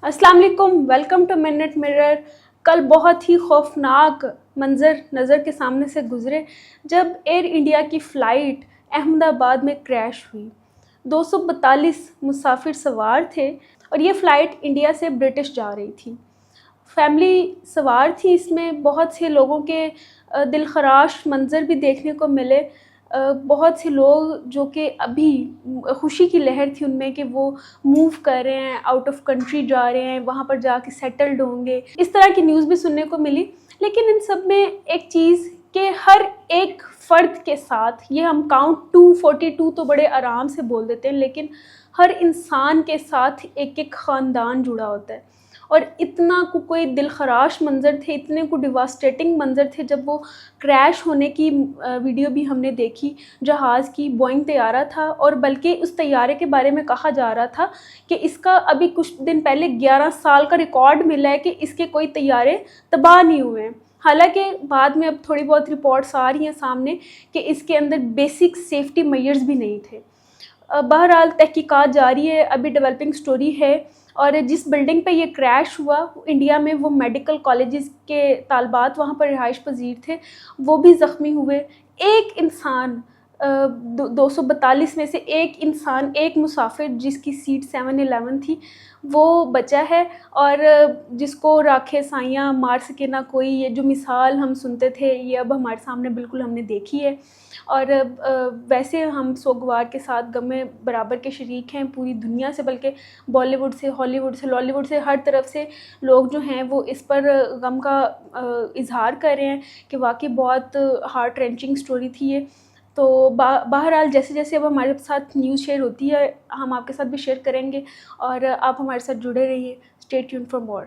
अस्सलाम वालेकुम, welcome to minute mirror. कल बहुत ही खौफनाक मंज़र नज़र के सामने से गुज़रे जब एयर इंडिया की फ़्लाइट अहमदाबाद में क्रैश हुई। 242 मुसाफिर सवार थे और ये फ़्लाइट इंडिया से ब्रिटिश जा रही थी। फैमिली सवार थी इसमें, बहुत से लोगों के दिलखराश मंज़र भी देखने को मिले। बहुत से लोग जो कि अभी खुशी की लहर थी उनमें कि वो मूव कर रहे हैं, आउट ऑफ कंट्री जा रहे हैं, वहाँ पर जाके सेटल्ड होंगे, इस तरह की न्यूज़ भी सुनने को मिली। लेकिन इन सब में एक चीज़ कि हर एक फ़र्द के साथ, ये हम काउंट 242 तो बड़े आराम से बोल देते हैं, लेकिन हर इंसान के साथ एक एक ख़ानदान जुड़ा होता है। और इतना कोई दिलखराश मंज़र थे, इतने को डिवास्टेटिंग मंज़र थे जब वो क्रैश होने की वीडियो भी हमने देखी। जहाज़ की बोइंग तैयारा था और बल्कि उस तैयारे के बारे में कहा जा रहा था कि इसका अभी कुछ दिन पहले 11 साल का रिकॉर्ड मिला है कि इसके कोई तैयारे तबाह नहीं हुए हैं। हालांकि बाद में अब थोड़ी बहुत रिपोर्ट्स आ रही हैं सामने कि इसके अंदर बेसिक सेफ्टी मेजर्स भी नहीं थे। बहरहाल तहकीकात जारी है, अभी डेवलपिंग स्टोरी है। और जिस बिल्डिंग पे ये क्रैश हुआ इंडिया में, वो मेडिकल कॉलेजेस के तालबात वहाँ पर रिहाइश पजीर थे, वो भी ज़ख्मी हुए। एक इंसान 242 में से एक इंसान, एक मुसाफिर जिसकी सीट 711 थी, वो बचा है। और जिसको राखे साइयाँ मार सके ना कोई, ये जो मिसाल हम सुनते थे ये अब हमारे सामने बिल्कुल हमने देखी है। और वैसे हम सोगवार के साथ गम में बराबर के शरीक हैं पूरी दुनिया से, बल्कि बॉलीवुड से, हॉलीवुड से, लॉलीवुड से, हर तरफ से लोग जो हैं वो इस पर गम का इजहार कर रहे हैं कि वाकई बहुत हार्ट रेंचिंग स्टोरी थी ये। तो बहरहाल जैसे जैसे अब हमारे साथ न्यूज़ शेयर होती है हम आपके साथ भी शेयर करेंगे, और आप हमारे साथ जुड़े रहिए। Stay tuned for more.